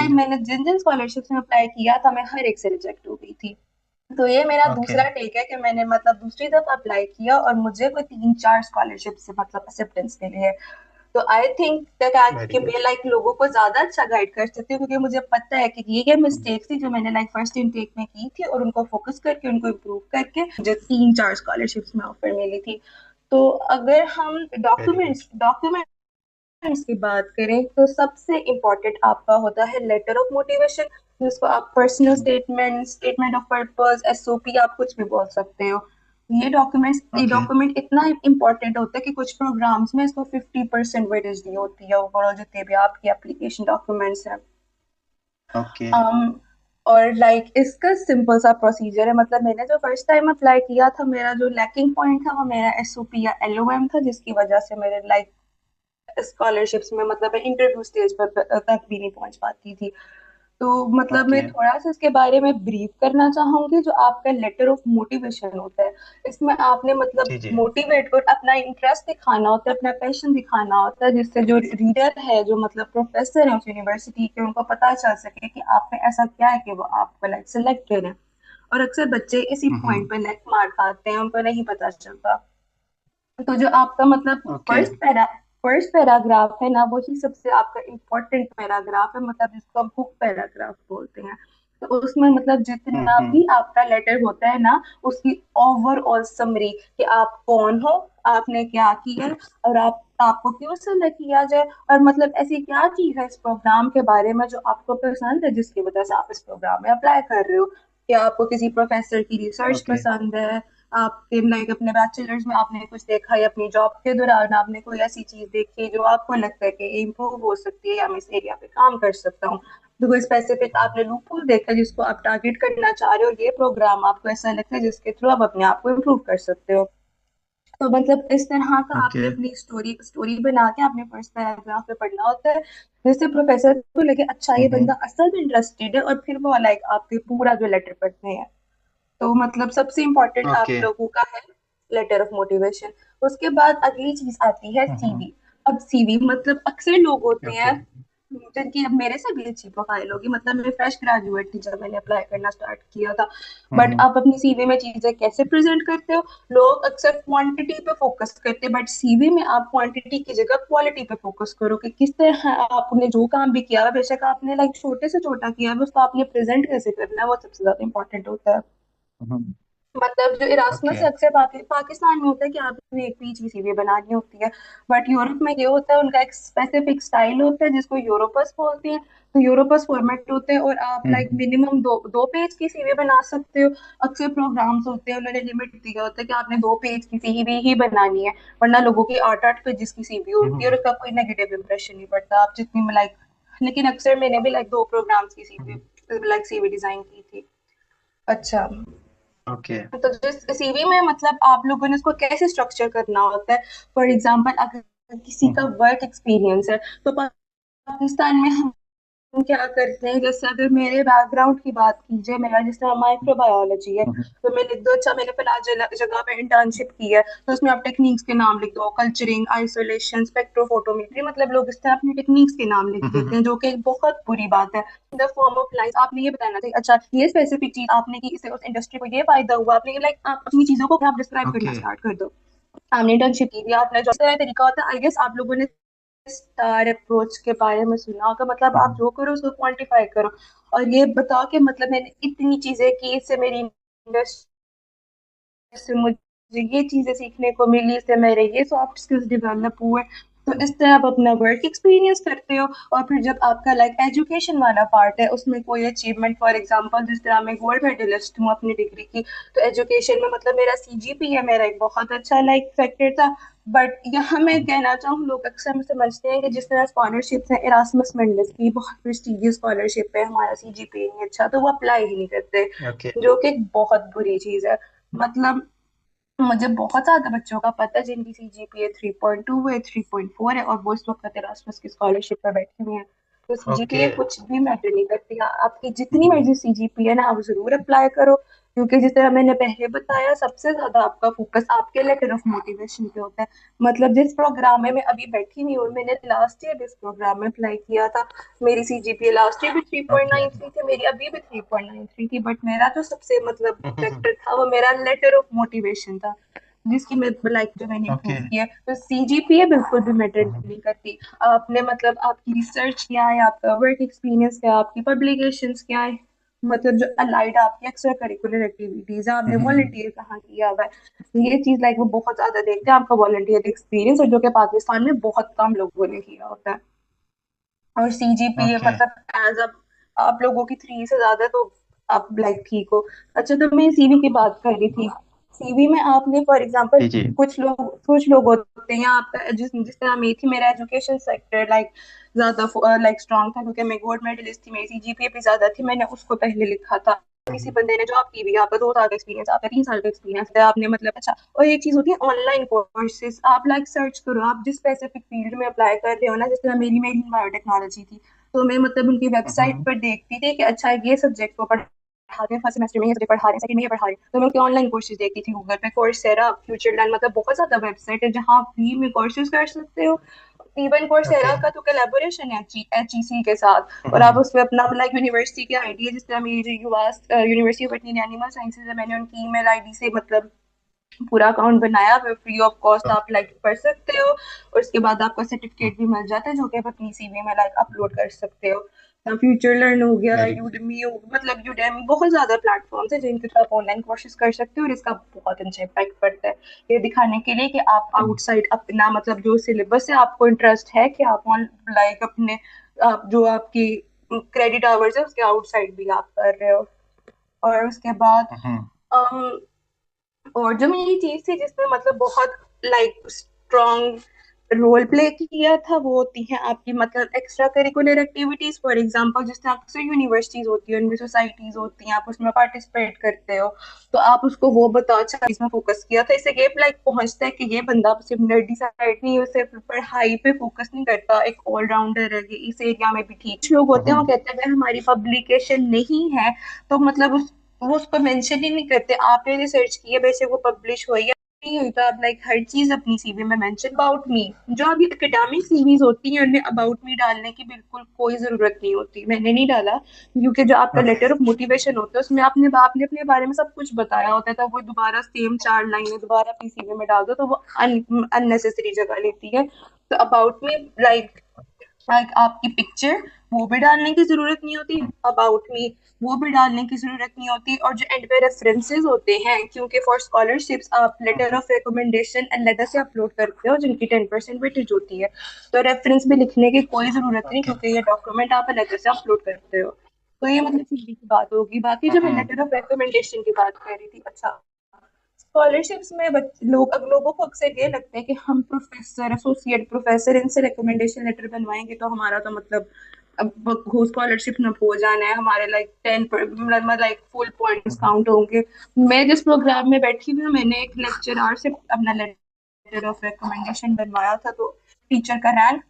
Time मैंने जिन जिन scholarships में apply किया था मैं हर एक से रिजेक्ट हो गई थी। तो ये मेरा ओके। दूसरा टेक है कि मैंने मतलब दूसरी दफा अप्लाई किया और मुझे कोई 3-4 स्कॉलरशिप से मतलब एक्सेप्टेंस मिली है। तो आई थिंक दैट वेरी कि गुड। मैं लाइक लोगों को ज्यादा अच्छा गाइड कर सकती हूँ, क्योंकि मुझे पता है कि ये मिस्टेक्स थी जो मैंने लाइक फर्स्ट इनटेक में की थी, और उनको फोकस करके उनको इम्प्रूव करके मुझे 3-4 स्कॉलरशिप्स में ऑफर मिली थी। तो अगर हम वेरी गुड। डॉक्यूमेंट्स की बात करें तो सबसे इम्पोर्टेंट आपका होता है लेटर ऑफ मोटिवेशन, जिसको आप personal statement, statement of purpose, SOP, आप कुछ भी बोल सकते हो। ये ओके। डॉक्यूमेंट इतना इम्पोर्टेंट होता है कि कुछ प्रोग्राम्स में इसको 50% वेटेज दी होती है ओवरऑल जितने भी आपकी एप्लीकेशन डॉक्यूमेंट्स हैं। ओके। um, और लाइक इसका सिंपल सा प्रोसीजर है। मतलब मैंने जो फर्स्ट टाइम अप्लाई किया था, मेरा जो लैकिंग पॉइंट था वो मेरा एसओपी या एलओएम था, जिसकी वजह से मेरे लाइक स्कॉलरशिप्स में मतलब मैं इंटरव्यू स्टेज पर तक भी नहीं पहुंच पाती थी। तो मतलब मैं ओके। थोड़ा सा इसके बारे में ब्रीफ करना चाहूंगी। जो आपका लेटर ऑफ मोटिवेशन होता है, इसमें आपने मतलब जी जी। मोटिवेट और अपना इंटरेस्ट दिखाना होता है, अपना पैशन दिखाना होता है, जिससे जो रीडर है, जो मतलब प्रोफेसर है उस यूनिवर्सिटी के, उनको पता चल सके कि आप में ऐसा क्या है कि वो आपको लाइक सिलेक्ट करें। और अक्सर बच्चे इसी हम्म। पॉइंट पे नेक मार खाते हैं, उनको नहीं पता चलता। तो जो आपका मतलब ओके। फर्स्ट फर्स्ट पैराग्राफ है ना, वही सबसे आपका इम्पोर्टेंट पैराग्राफ है, मतलब जिसको हम हुक पैराग्राफ बोलते हैं। तो उसमें मतलब जितना हम्म। भी आपका लेटर होता है ना, उसकी ओवरऑल समरी कि आप कौन हो, आपने क्या किया, और आपको क्यों सेलेक्ट किया जाए, और मतलब ऐसी क्या चीज है इस प्रोग्राम के बारे में जो आपको पसंद है, जिसकी वजह से आप इस प्रोग्राम में अप्लाई कर रहे हो। क्या आपको किसी प्रोफेसर की रिसर्च ओके। पसंद है, आपके लाइक अपने बैचलर्स में आपने कुछ देखा, या अपनी जॉब के दौरान आपने कोई ऐसी चीज देखी जो आपको लगता है कि इम्प्रूव हो सकती है या मैं इस एरिया पे काम कर सकता हूँ। तो कोई स्पेसिफिक आपने लूपहोल देखा जिसको आप टारगेट करना चाह रहे हो, ये प्रोग्राम आपको ऐसा लगता है जिसके थ्रू आप अपने आप को इम्प्रूव कर सकते हो। तो मतलब इस तरह का ओके। आपने अपनी स्टोरी स्टोरी बना के आपने फर्स्ट पैराग्राफ पे पढ़ना होता है, जिससे प्रोफेसर को लगे अच्छा ये हम्म। बंदा असल में इंटरेस्टेड है, और फिर वो लाइक आपके पूरा जो लेटर पढ़ते हैं। तो मतलब सबसे इम्पोर्टेंट आप ओके। लोगों का है लेटर ऑफ मोटिवेशन। उसके बाद अगली चीज आती है हम्म। सीवी। अब सीवी मतलब अक्सर लोग होते ओके। हैं जिनकी अब मेरे से भी अच्छी प्रोफाइल होगी, मतलब मैं फ्रेश ग्रेजुएट थी जब मैंने अप्लाई करना स्टार्ट किया था। बट हम्म। आप अपनी सीवी में चीजें कैसे प्रेजेंट करते हो? लोग अक्सर क्वांटिटी पे फोकस करते हैं, बट सीवी में आप क्वांटिटी की जगह क्वालिटी पे फोकस करो कि किस तरह आपने जो काम भी किया है, बेशक आपने लाइक छोटे से छोटा किया है, उसको आपने प्रेजेंट कैसे करना है, वो सबसे ज्यादा इंपॉर्टेंट होता है। हम्म। मतलब जो इरास्मस ओके। है अक्सर पाकिस्तान में होता है कि आपने एक पेज की सीवी बनानी होती है, बट यूरोप में ये होता है उनका एक स्पेसिफिक स्टाइल होता है जिसको यूरोपस बोलते हैं। तो यूरोपस फॉर्मेट होते हैं और आप लाइक हम्म। मिनिमम दो दो पेज की सीवी बना सकते हो। अक्सर प्रोग्राम्स होते हैं उन्होंने लिमिट दिया होता है कि आपने 2 पेज की सीवी ही बनानी है, वरना लोगों की 8-8 पेजेस की सीवी होती है और हम्म। उसका कोई नेगेटिव इंप्रेशन नहीं पड़ता आप जितनी लाइक। लेकिन अक्सर मैंने भी लाइक 2 प्रोग्राम्स की सीवी लाइक सीवी डिजाइन की थी। अच्छा। ओके। तो जिस सीवी में मतलब आप लोगों ने उसको कैसे स्ट्रक्चर करना होता है। फॉर एग्जांपल अगर किसी का हम्म। वर्क एक्सपीरियंस है, तो पाकिस्तान में हम क्या करते हैं, जैसे अगर मेरे बैकग्राउंड की बात की जाए, मेरा जिस तरह माइक्रोबायोलॉजी है, हम्म। तो मैं लिख दो अच्छा मैंने फिलहाल जगह पे इंटर्नशिप की है, तो उसमें आप टेक्निक्स के नाम लिख दो, कल्चरिंग, आइसोलेशन, स्पेक्ट्रोफोटोमेट्री, मतलब लोग इस तरह अपनी टेक्निक्स के नाम लिख देते हम्म। हैं, जो कि एक बहुत बुरी बात है। द फॉर्म ऑफ लाइफ आपने ये बताना चाहिए अच्छा ये स्पेसिफिक चीज आपने की, इससे उस इंडस्ट्री को ये फायदा हुआ, आपने लाइक आप अपनी चीजों को आप डिस्क्राइब करना ओके। स्टार्ट कर दो। आपने इंटर्नशिप की थी, आपने जो इस तरह तरीका होता है, आई गेस आप लोगों ने स्टार अप्रोच के बारे में सुना होगा। मतलब आप हम्म। जो करो उसको क्वांटिफाई करो, और ये बताओ कि मतलब मैंने इतनी चीजें की, इससे मेरी इंडस्ट्री से मुझे ये चीजें सीखने को मिली, इससे मेरे ये सॉफ्ट स्किल्स डेवलप हुए। तो इस तरह आप अपना वर्क एक्सपीरियंस करते हो। और फिर जब आपका लाइक एजुकेशन वाला पार्ट है, उसमें कोई अचीवमेंट, फॉर एग्जांपल जिस तरह मैं गोल्ड मेडलिस्ट हूँ अपनी डिग्री की, तो एजुकेशन में मतलब मेरा सीजीपीए मेरा एक बहुत अच्छा लाइक फैक्टर था। बट यहाँ मैं कहना चाहूँ, लोग अक्सर समझते हैं कि जिस तरह स्कॉलरशिप्स है, इरास्मस मंडस की बहुत प्रेस्टिजियस स्कॉलरशिप है, हमारा सीजीपीए नहीं अच्छा तो वो अप्लाई ही नहीं करते, ओके। जो कि एक बहुत बुरी चीज है। मतलब मुझे बहुत ज्यादा बच्चों का पता है जिनकी सीजीपीए 3.2 है, 3.4 है, और वो इस वक्त एरास्मस की स्कॉलरशिप पर बैठे हुए हैं। तो ओके। सीजीपीए कुछ भी मैटर नहीं करती, आपकी जितनी मर्जी सीजीपीए ना, आप जरूर अप्लाई करो। क्योंकि जिस तरह मैंने पहले बताया, सबसे ज्यादा आपका फोकस आपके लेटर ऑफ मोटिवेशन पे होता है। मतलब जिस प्रोग्राम में मैं अभी बैठी हुई हूँ, मैंने लास्ट ईयर इस प्रोग्राम में अप्लाई किया था। मेरी सीजीपीए लास्ट ईयर भी three point okay. Nine three थी, मेरी अभी भी 3.93 थी, बट मेरा जो सबसे मतलब हम्म। फैक्टर था वो मेरा लेटर ऑफ मोटिवेशन था, जिसकी मैं लाइक जो मैंने इम्प्रूव ओके। किया है। तो सीजीपीए बिल्कुल भी मैटर नहीं करती। आपने मतलब आपकी रिसर्च क्या है, आपका वर्क एक्सपीरियंस क्या है, आपकी पब्लिकेशंस क्या है, मतलब जो अलाइड आपकी एक्स्ट्रा करिकुलर एक्टिविटीज है, आपने हम्म। वॉलंटियर कहाँ किया हुआ है, ये चीज लाइक वो बहुत ज्यादा देखते हैं आपका वॉलंटियर एक्सपीरियंस, और जो कि पाकिस्तान में बहुत कम लोगों ने किया होता है। और सीजीपीए ओके। मतलब एज अ आप लोगों की 3 से ज्यादा तो आप लाइक ठीक हो। अच्छा, तो मैं सीवी की बात कर रही थी। सीवी में आपने फॉर एग्जांपल, जी जी। कुछ लोग होते हैं आपका जिस जिस तरह मैं थी, मेरा एजुकेशन सेक्टर लाइक ज्यादा लाइक स्ट्रांग था, क्योंकि मैं गोल्ड मेडलिस्ट थी, मेरी सीजीपीए भी ज्यादा थी, मैंने उसको पहले लिखा था। किसी बंदे ने जॉब की भी, आपका 2 साल का एक्सपीरियंस, आपका 3 साल का एक्सपीरियंस है, आपने मतलब अच्छा। और एक चीज होती है ऑनलाइन कोर्सेज, आप लाइक सर्च करो, आप जिस स्पेसिफिक फील्ड में अप्लाई कर रहे हो ना, जिस तरह मेरी मेरी बायोटेक्नोलॉजी थी, तो मैं मतलब उनकी वेबसाइट हम्म। पर देखती थी कि अच्छा ये सब्जेक्ट को पढ़ा रहे हैं, फर्स्ट सेमेस्टर में ये सब्जेक्ट पढ़ा रहे हैं, सेकंड में ये पढ़ा रहे हैं, तो मैं उनके ऑनलाइन कोर्सेज देखती थी गूगल पे, कोर्सेरा, फ्यूचर लर्न, मतलब बहुत ज्यादा वेबसाइट है जहाँ आप फ्री में कोर्सेज कर सकते हो। Even okay. कोर्सेरा का तो कोलैबोरेशन है एचईसी के साथ, और आप हम्म। उसमें अपना लाइक यूनिवर्सिटी की आईडी है, जिस तरह मेरी जो युवा university of veterinary animal sciences है, मैंने उनकी ईमेल आईडी से मतलब पूरा अकाउंट बनाया, वो फ्री ऑफ कॉस्ट आप लाइक कर सकते हो, और उसके बाद आपका सर्टिफिकेट भी मिल जाता है, जो कि आप अपनी सीवी में लाइक अपलोड कर सकते हो। फ्यूचर लर्न हो गया, वेरी गुड। यूडमी हो, मतलब यूडेमी, बहुत ज्यादा प्लेटफॉर्म्स है जिनके थ्रू आप ऑनलाइन कोर्सेज कर सकते हो, और इसका बहुत अच्छा इम्पैक्ट पड़ता है, ये दिखाने के लिए कि आप आउटसाइड अपना मतलब जो सिलेबस है, आपको इंटरेस्ट है कि आप लाइक अपने आप जो आपकी क्रेडिट आवर्स है उसके आउटसाइड भी आप कर रहे हो। और उसके बाद हम्म। और जो मेरी चीज थी जिसमें मतलब बहुत लाइक स्ट्रॉन्ग रोल प्ले किया था, वो होती है आपकी मतलब extra curricular activities. For example जिस तरह अक्सर यूनिवर्सिटीज होती है, उनमें सोसाइटीज होती हैं, आप उसमें पार्टिसिपेट करते हो, तो आप उसको वो बताओ। अच्छा, इसमें फोकस किया था, इससे ये लाइक पहुंचता है कि ये बंदा सिर्फ नर्डी साइड नहीं है, सिर्फ पढ़ाई पे फोकस नहीं करता, एक ऑलराउंडर है, ये इस एरिया में भी ठीक। कुछ लोग होते हैं वो हम्म। कहते हैं "अगर हमारी पब्लिकेशन नहीं है तो मतलब वो उसको मेंशन ही नहीं करते, आपने रिसर्च की है, वैसे वो पब्लिश हुई है नहीं हुई, तो आप लाइक हर चीज अपनी सीवी में मेंशन अबाउट मी। जो अभी एकेडमिक सीवीज होती हैं उनमें अबाउट मी डालने की बिल्कुल कोई जरूरत नहीं होती, मैंने नहीं डाला, क्योंकि जो आपका ओके। लेटर ऑफ मोटिवेशन होता है उसमें आपने अपने बारे में सब कुछ बताया होता है, तो वो दोबारा सेम 4 लाइनें दोबारा अपनी सीवी में डाल दो तो वो अननेसेसरी जगह लेती है। तो अबाउट मी लाइक लाइक आपकी पिक्चर वो भी डालने की जरूरत नहीं होती, अबाउट मी वो भी डालने की जरूरत नहीं होती, और जो एंड पे रेफरेंसेस होते हैं, क्योंकि फॉर स्कॉलरशिप्स आप लेटर ऑफ रिकमेंडेशन अलग से अपलोड करते हो जिनकी 10% वेटेज होती है, तो रेफरेंस भी लिखने की कोई जरूरत नहीं, ओके। क्योंकि ये डॉक्यूमेंट आप अलग से अपलोड करते हो। तो ये मतलब सीधी की बात होगी। बाकी जो मैं हम्म। लेटर ऑफ रिकमेंडेशन की बात कर रही थी, अच्छा, स्कॉलरशिप्स में लोग अब लोगों को अक्सर ये लगता है कि हम प्रोफेसर, एसोसिएट प्रोफेसर, इनसे रिकमेंडेशन लेटर बनवाएंगे तो हमारा तो मतलब अब स्कॉलरशिप में हो जाना है, हमारे लाइक 10 लाइक फुल पॉइंट्स हम्म। काउंट होंगे। मैं जिस प्रोग्राम में बैठी हुई हूँ, मैंने एक लेक्चरर से अपना लेटर ऑफ रिकमेंडेशन बनवाया था, तो टीचर का रैंक,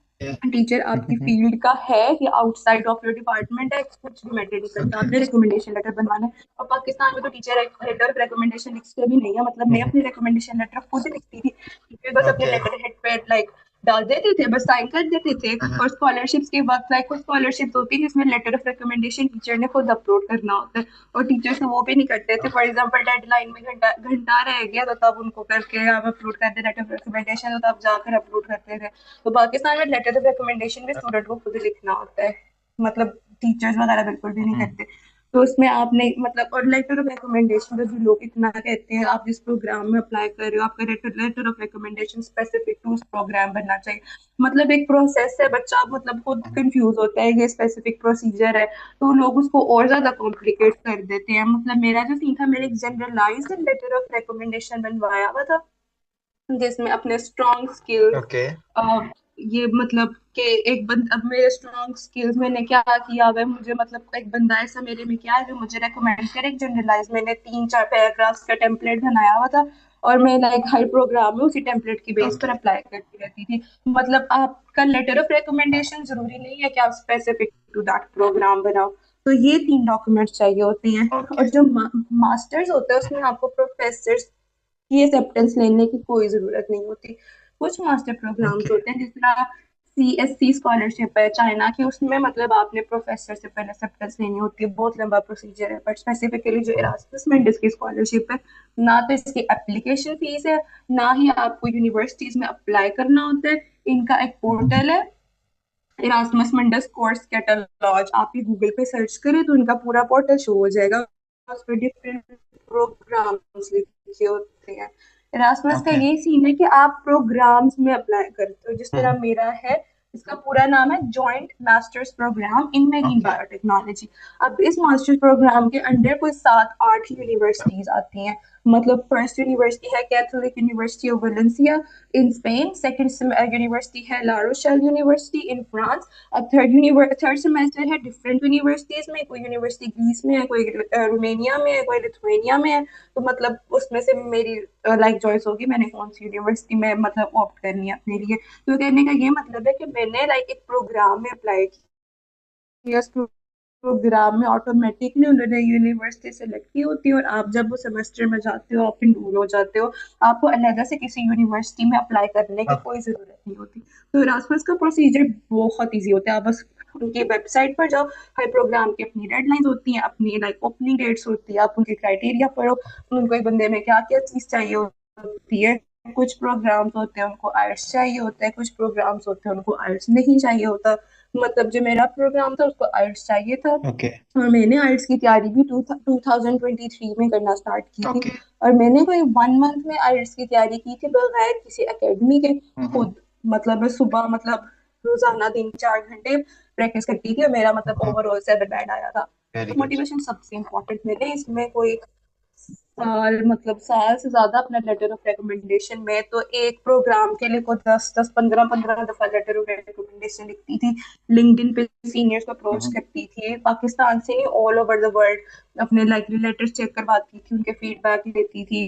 टीचर आपकी फील्ड का है या आउटसाइड ऑफ योर डिपार्टमेंट है, कुछ भी मैटर नहीं करता, ओके। आपने रिकमेंडेशन लेटर बनवाना है। और पाकिस्तान में तो टीचर लेटर ऑफ रिकमेंडेशन लिखते भी नहीं है, मतलब मैं अपनी रिकमेंडेशन लेटर खुद लिखती थी, टीचर बस अपने ओके। लेटर हेड पे लाइक डाल देते थे, बस साइन कर देते थे। और स्कॉलरशिप्स के वक्त लाइक कुछ स्कॉलरशिप होती है जिसमें लेटर ऑफ रिकमेंडेशन टीचर ने खुद अपलोड करना होता है, और टीचर से वो भी नहीं करते थे। फॉर एग्जाम्पल डेडलाइन में घंटा घंटा रह गया तो तब उनको करके आप अपलोड करते लेटर ऑफ रिकमेंडेशन, तो तब जाकर अपलोड करते थे। तो पाकिस्तान में लेटर ऑफ रिकमेंडेशन भी स्टूडेंट को खुद लिखना होता है, मतलब टीचर्स वगैरह बिल्कुल भी नहीं करते। तो उसमें आपने मतलब, और लेटर ऑफ रिकमेंडेशन जो लोग इतना कहते हैं, आप जिस प्रोग्राम में अप्लाई कर रहे हो आपका letter of recommendation specific to उस प्रोग्राम बनना चाहिए, मतलब एक प्रोसेस है, बच्चा मतलब खुद कंफ्यूज होता है ये स्पेसिफिक प्रोसीजर है, तो लोग उसको और ज्यादा कॉम्प्लिकेट कर देते हैं। मतलब मेरा जो सीन था, मैंने एक जनरलाइज्ड लेटर ऑफ रिकमेंडेशन बनवाया हुआ था, जिसमें अपने स्ट्रॉन्ग स्किल्स, ओके। ये मतलब कि एक बंद अब मेरे स्ट्रॉन्ग स्किल्स मैंने क्या किया हुआ है, मुझे मतलब एक बंदा ऐसा मेरे में क्या है जो मुझे रेकमेंड करे, एक जनरलाइज मैंने 3-4 पैराग्राफ्स का टेम्पलेट बनाया हुआ था, और मैं लाइक हर प्रोग्राम में उसी टेम्पलेट की बेस पर ओके। अप्लाई करती रहती थी। मतलब आपका लेटर ऑफ रिकमेंडेशन जरूरी नहीं है कि आप स्पेसिफिक टू दैट प्रोग्राम बनाओ, तो ये 3 डॉक्यूमेंट्स चाहिए होते हैं। ओके। और जो मास्टर्स होता है उसमें आपको प्रोफेसर की एक्सेप्टेंस लेने की कोई जरूरत नहीं होती। कुछ मास्टर प्रोग्राम्स ओके। होते हैं जिस तरह CSC स्कॉलरशिप है चाइना की, उसमें मतलब आपने प्रोफेसर से पहले एक्सेप्टेंस लेनी होती है, बहुत लंबा प्रोसीजर है। बट स्पेसिफिकली जो इरास्मस मेंडिस की स्कॉलरशिप है, ना तो इसकी एप्लीकेशन फीस है, ना ही आपको यूनिवर्सिटीज में अप्लाई करना होता है। इनका एक पोर्टल है, इरास्मस मंडस कोर्स कैटलॉग, आप ये गूगल पे सर्च करें तो इनका पूरा पोर्टल शो हो जाएगा। उस पर डिफरेंट प्रोग्राम्स लिखे होते हैं। इरास्मस का ओके। ये सीन है कि आप प्रोग्राम्स में अप्लाई करते हो, जिस तरह हम्म। मेरा है। इसका पूरा नाम है जॉइंट मास्टर्स प्रोग्राम इन मेरीन ओके। बायोटेक्नोलॉजी। अब इस मास्टर्स प्रोग्राम के अंडर कोई 7-8 यूनिवर्सिटीज आती हैं। मतलब फर्स्ट यूनिवर्सिटी है Catholic university of Valencia in Spain, second university है La Rochelle university in France. अब थर्ड सेमेस्टर है डिफरेंट यूनिवर्सिटीज में, कोई यूनिवर्सिटी ग्रीस में है, कोई रोमेनिया में है, कोई लिथुआनिया में है। तो मतलब उसमें से मेरी लाइक चॉइस होगी मैंने कौन सी यूनिवर्सिटी में मतलब ऑप्ट करनी है अपने लिए। तो कहने का ये मतलब है कि मैंने लाइक एक प्रोग्राम में अप्लाई किया, प्रोग्राम में ऑटोमेटिकली उन्होंने यूनिवर्सिटी सेलेक्ट की होती है, और आप जब वो सेमेस्टर में जाते हो आप इनरोल हो जाते हो। आपको अलग से किसी यूनिवर्सिटी में अप्लाई करने की ओके। कोई जरूरत नहीं होती। तो इरास्मस का प्रोसीजर बहुत इजी होता है। आप बस उनकी वेबसाइट पर जाओ, हर प्रोग्राम की अपनी डेडलाइंस होती हैं, अपनी लाइक ओपनिंग डेट्स होती है, आप उनके क्राइटेरिया पढ़ो, उनको एक बंदे में क्या क्या चीज चाहिए होती है। कुछ प्रोग्राम्स होते हैं उनको आइल्स चाहिए होता है, कुछ प्रोग्राम्स होते हैं उनको आइल्स नहीं चाहिए होता। मतलब जो मेरा प्रोग्राम था उसको आइल्स चाहिए था, ओके। और मैंने आइल्स की तैयारी भी 2023 में करना स्टार्ट की थी। ओके। और मैंने कोई 1 मंथ में आइल्स की तैयारी की थी बगैर किसी एकेडमी के, हम्म। खुद। मतलब मैं सुबह मतलब रोजाना 3-4 घंटे प्रैक्टिस करती थी, और मेरा मतलब ओवरऑल 7 बैंड आया था। वेरी तो गुड। मोटिवेशन सबसे इम्पोर्टेंट मेरे इसमें कोई साल से ज्यादा अपना लेटर ऑफ रिकमेंडेशन में, तो एक प्रोग्राम के लिए को 10-10 15-15 दफा लेटर ऑफ रिकमेंडेशन लिखती थी। लिंक्डइन पे सीनियर्स को अप्रोच हम्म। करती थी, पाकिस्तान से नहीं ऑल ओवर द वर्ल्ड अपने लाइक लेटर्स चेक करवाती थी, उनके फीडबैक लेती थी।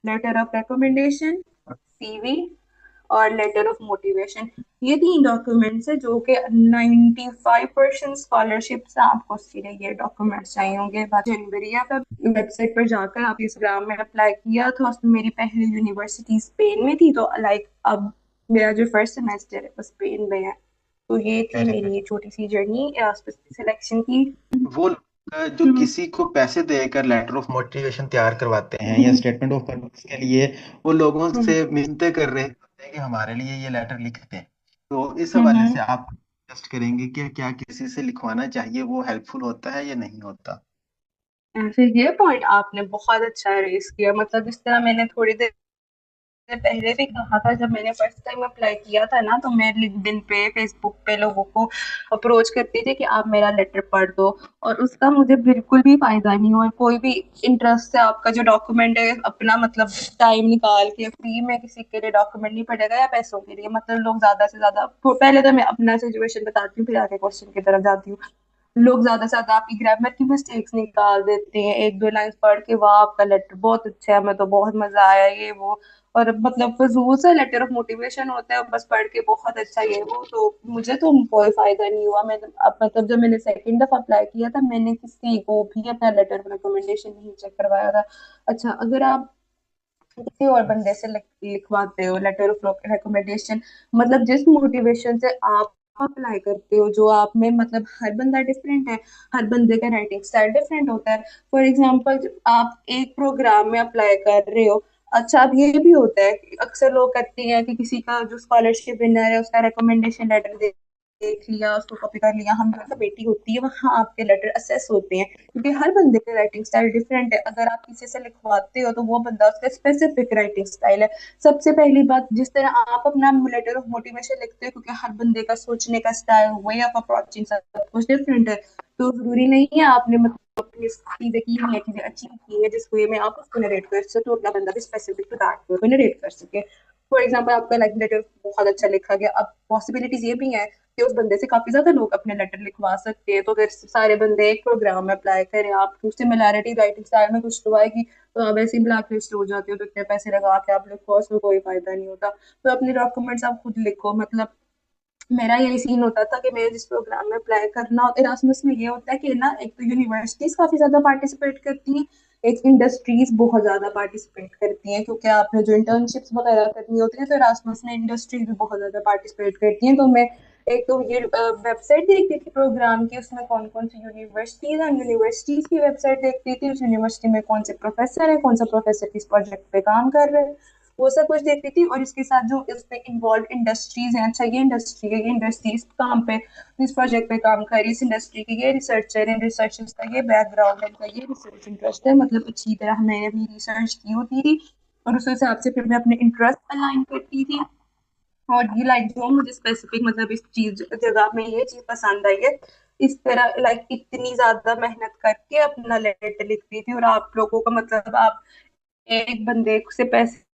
लेटर ऑफ रिकमेंडेशन, CV और लेटर ऑफ मोटिवेशन, ये 3 डॉक्यूमेंट्स है जो कि 95% स्कॉलरशिप से आपको उसके लिए ये डॉक्यूमेंट्स चाहिए होंगे। बाकी जनवरी या फिर वेबसाइट पर जाकर आप इस प्रोग्राम में अप्लाई किया तो उसमें मेरी पहली यूनिवर्सिटी स्पेन में थी, तो लाइक अब मेरा जो फर्स्ट सेमेस्टर है वो स्पेन में है। तो ये थी वेरी गुड। मेरी छोटी सी जर्नी सिलेक्शन की। वो लोग जो हम्म, किसी को पैसे देकर लेटर ऑफ मोटिवेशन तैयार करवाते हैं या हम्म, स्टेटमेंट ऑफ पर्पस के लिए वो लोगों हम्म, से मिन्नतें कर रहे होते हैं कि हमारे लिए ये लेटर लिख दें, तो इस हवाले हम्म। से आप सजेस्ट करेंगे कि क्या किसी से लिखवाना चाहिए, वो हेल्पफुल होता है या नहीं होता? फिर ये पॉइंट आपने बहुत अच्छा रेस किया। मतलब जिस तरह मैंने थोड़ी देर पहले भी कहा था, जब मैंने फर्स्ट टाइम अप्लाई किया था ना, तो मैं लिंक्डइन पे फेसबुक पे लोगों को अप्रोच करती थी कि आप मेरा लेटर पढ़ दो, और उसका मुझे बिल्कुल भी फायदा नहीं हुआ। कोई भी इंटरेस्ट से आपका जो डॉक्यूमेंट है अपना मतलब टाइम निकाल के फ्री में किसी के लिए डॉक्यूमेंट नहीं पड़ेगा या पैसों के लिए। मतलब लोग ज्यादा से ज्यादा, पहले तो मैं अपना सिचुएशन बताती हूँ फिर आगे क्वेश्चन की तरफ जाती हूँ। लोग ज्यादा से ज्यादा आपकी ग्रामर की मिस्टेक्स निकाल देते हैं, एक दो लाइन पढ़ के वाह आपका लेटर बहुत अच्छा है, मैं तो बहुत मजा आया ये वो। और मतलब फजूल सा लेटर ऑफ मोटिवेशन होता है, बस पढ़ के बहुत अच्छा ये वो। तो मुझे तो कोई फायदा नहीं हुआ। मैं अब मतलब जब मैंने सेकंड दफा अप्लाई किया था, मैंने किसी को भी अपना लेटर ऑफ रिकमेंडेशन नहीं चेक करवाया था। अच्छा, अगर आप किसी और बंदे से लिखवाते हो लेटर ऑफ रिकमेंडेशन, मतलब जिस मोटिवेशन से आप अप्लाई करते हो, जो आप में मतलब हर बंदा डिफरेंट है, हर बंदे का राइटिंग स्टाइल डिफरेंट होता है। फॉर एग्जांपल आप एक प्रोग्राम में अप्लाई कर रहे हो। अच्छा, अब ये भी होता है कि अक्सर लोग करते हैं कि किसी का जो स्कॉलरशिप विनर है उसका रिकमेंडेशन लेटर देख लिया, उसको कॉपी कर लिया, हम कमेटी होती है वहां आपके लेटर असेस होते हैं, क्योंकि हर बंदे का राइटिंग स्टाइल डिफरेंट है। अगर आप किसी से लिखवाते हो तो वो बंदा उसका स्पेसिफिक राइटिंग स्टाइल है। सबसे पहली बात, जिस तरह आप अपना लेटर ऑफ मोटिवेशन लिखते हो, क्योंकि हर बंदे का सोचने का स्टाइल, वे ऑफ अप्रोचिंग सब कुछ डिफरेंट है। तो जरूरी नहीं है आपने मतलब अपनी चीजें की है, चीजें अचीव की है जिस वे में आप उसको नरेट कर सके, तो अपना बंदा भी स्पेसिफिक टू दैट वे में नरेट कर सके। फॉर एग्जाम्पल आपका लाइक लेटर बहुत अच्छा लिखा गया, अब पॉसिबिलिटीज ये भी है कि उस बंदे से काफी ज्यादा लोग अपने लेटर लिखवा सकते हैं। तो अगर सारे बंदे एक प्रोग्राम में अप्लाई करें, आप सिमिलैरिटी राइटिंग स्टाइल में कुछ तो आएगी, तो आप वैसे ही ब्लैक लिस्ट हो जाती हो। तो इतने पैसे लगा के आप लिखो, उसमें कोई फायदा नहीं होता। तो अपने डॉक्यूमेंट्स आप खुद लिखो। मतलब मेरा यही सीन होता था कि मैं जिस प्रोग्राम में अप्लाई करना होता, इरास्मस में ये होता है कि ना, एक तो यूनिवर्सिटीज काफी ज्यादा पार्टिसिपेट करती हैं, एक इंडस्ट्रीज बहुत ज्यादा पार्टिसिपेट करती हैं, क्योंकि आपने जो इंटर्नशिप्स वगैरह करनी होती है तो इरास्मस में इंडस्ट्रीज भी बहुत ज्यादा पार्टिसिपेट करती हैं। तो मैं एक तो ये वेबसाइट देखती थी प्रोग्राम की, उसमें कौन कौन सी यूनिवर्सिटीज हैं, यूनिवर्सिटीज की वेबसाइट देखती थी, उस यूनिवर्सिटी में कौन से प्रोफेसर है, कौन सा प्रोफेसर किस प्रोजेक्ट पे काम कर रहे हैं, वो सब कुछ देखती थी। और इसके साथ जो इसमें इन्वॉल्व इंडस्ट्रीज हैं, अच्छा ये इंडस्ट्री है, ये इंडस्ट्री इस काम पे, इस प्रोजेक्ट पे काम कर रही है, इस इंडस्ट्री के ये रिसर्चर है, रिसर्चर्स का ये बैकग्राउंड है, इनका ये रिसर्च इंटरेस्ट है, मतलब अच्छी तरह मैंने अपनी रिसर्च की होती थी। और उस हिसाब से फिर मैं अपने इंटरेस्ट अलाइन करती थी। और ये लाइक जो मुझे स्पेसिफिक, मतलब इस चीज जगह में ये चीज पसंद आई है, इस तरह लाइक इतनी ज्यादा मेहनत करके अपना लेटर लिखती थी। और आप लोगों का मतलब, आप एक बंदे से पैसे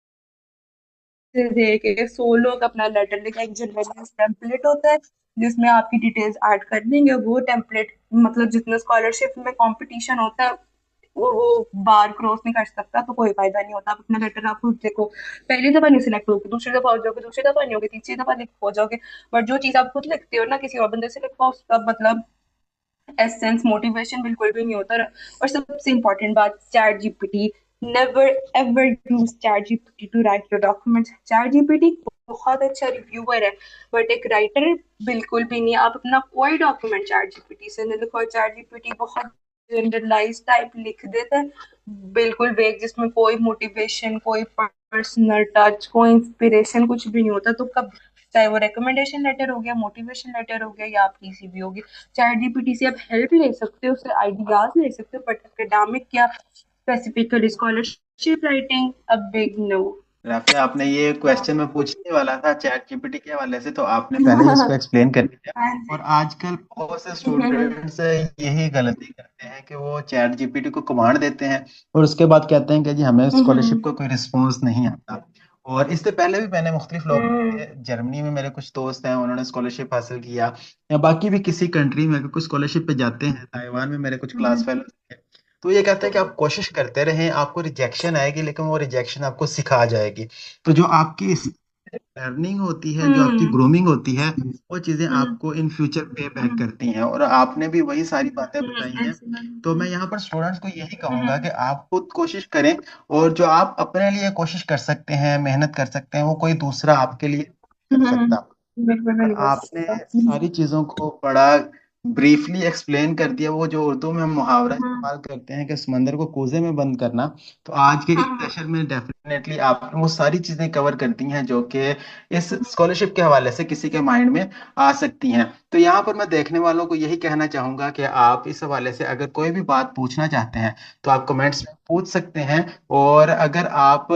दे के 100 लोग अपना लेटर लिखा, एक जनरल टेम्पलेट होता है जिसमें आपकी डिटेल्स ऐड कर देंगे, वो टेम्पलेट मतलब जितना स्कॉलरशिप में कंपटीशन होता है वो बार क्रॉस नहीं कर सकता, तो कोई फायदा नहीं होता। आप अपना लेटर आप खुद देखो, पहली दफा नहीं सिलेक्ट होगी, दूसरी दफा हो जाओगे, दूसरी दफा नहीं होगी, तीसरी दफा लिख हो जाओगे। बट जो चीज आप खुद लिखते हो ना, किसी और बंदे से लिखो, उसका मतलब एसेंस मोटिवेशन बिल्कुल भी नहीं होता। और सबसे इंपॉर्टेंट बात, chat GPT, never ever use chat GPT to write your documents. Chat GPT बहुत अच्छा रिव्यूअर है, बट एक राइटर बिल्कुल भी नहीं। आप अपना कोई डॉक्यूमेंट चैट जीपीटी से नहीं लिखो, चैट जीपीटी बहुत जनरलाइज टाइप लिख देता है, बिल्कुल वेग, जिसमें कोई मोटिवेशन, कोई पर्सनल टच, कोई इंस्पिरेशन, कुछ भी नहीं होता। तो कब, चाहे वो रिकमेंडेशन लेटर हो गया, मोटिवेशन लेटर हो गया, या आपकी सीवी होगी, चैट जीपीटी से आप हेल्प ले सकते हो, उससे आइडियाज ले सकते हो, बट एकेडमिक या specifically scholarship writing, a big no. Rafia, आपने ये क्वेश्चन मैं पूछने वाला था चैट जीपीटी के हवाले से, तो आपने पहले ही उसको एक्सप्लेन कर दिया। हाँ और जी। आजकल बहुत से स्टूडेंट्स यही गलती करते हैं कि वो चैट जीपीटी को कमांड देते हैं और उसके बाद कहते हैं कि जी हमें स्कॉलरशिप का कोई रिस्पॉन्स नहीं आता। और इससे पहले भी मैंने मुख्तलिफ लोगों से, जर्मनी में मेरे कुछ दोस्त हैं उन्होंने स्कॉलरशिप हासिल किया, या बाकी भी किसी कंट्री में अगर कुछ स्कॉलरशिप पे जाते हैं, ताइवान में मेरे कुछ क्लास फेलो, तो ये कहते हैं कि आप कोशिश करते रहें, आपको रिजेक्शन आएगी लेकिन वो रिजेक्शन आपको सिखा जाएगी। तो जो आपकी लर्निंग होती है, जो आपकी ग्रूमिंग होती है, वो चीजें आपको इन फ्यूचर पे बैक करती हैं। और आपने भी वही सारी बातें बताई हैं। ऐसी बात तो मैं यहाँ पर स्टूडेंट्स को यही कहूंगा कि आप खुद कोशिश करें, और जो आप अपने लिए कोशिश कर सकते हैं, मेहनत कर सकते हैं, वो कोई दूसरा आपके लिए नहीं कर सकता। बिल्कुल और बिल्कुल। आपने सारी चीजों को बड़ा ब्रीफली एक्सप्लेन कर दिया। वो जो उर्दू में हम मुहावरा इस्तेमाल करते हैं कि समंदर को कोजे में बंद करना, तो आज के इस सेशन में डेफिनेटली आपने वो सारी चीजें कवर कर दी हैं जो कि इस स्कॉलरशिप के हवाले से किसी के माइंड में आ सकती हैं। तो यहाँ पर मैं देखने वालों को यही कहना चाहूंगा कि आप इस हवाले से अगर कोई भी बात पूछना चाहते हैं तो आप कमेंट्स में पूछ सकते हैं। और अगर आप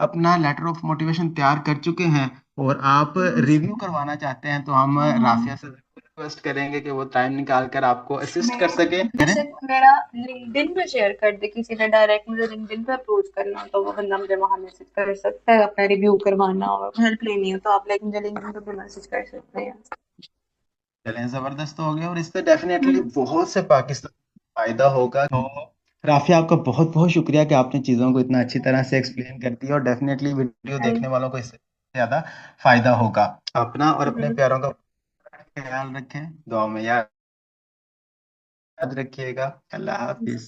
अपना लेटर ऑफ मोटिवेशन तैयार कर चुके हैं और आप रिव्यू करवाना चाहते हैं, तो हम राफिया से रिक्वेस्ट करेंगे कि वो टाइम निकाल कर आपको असिस्ट कर सके। करें। बेशक मेरा लिंक्डइन पे शेयर कर दे, किसी ने डायरेक्ट मुझे लिंक्डइन पे अप्रोच करना हो तो वो बंदा मुझे वहां मैसेज कर सकता है, अपना रिव्यू करवाना हो, हेल्प लेनी हो, तो आप लाइक मुझे लिंक्डइन पे भी मैसेज कर सकते हैं। चलें, जबरदस्त हो गया, और इससे डेफिनेटली बहुत से पाकिस्तान को फायदा होगा। तो राफिया, आपका बहुत बहुत शुक्रिया कि आपने चीज़ों को इतना अच्छी तरह से एक्सप्लेन कर दिया, और डेफिनेटली वीडियो देखने वालों को इससे ज़्यादा फायदा होगा। अपना और अपने प्यारों का ख्याल रखें, दुआ में याद रखिएगा। अल्लाह हाफिज।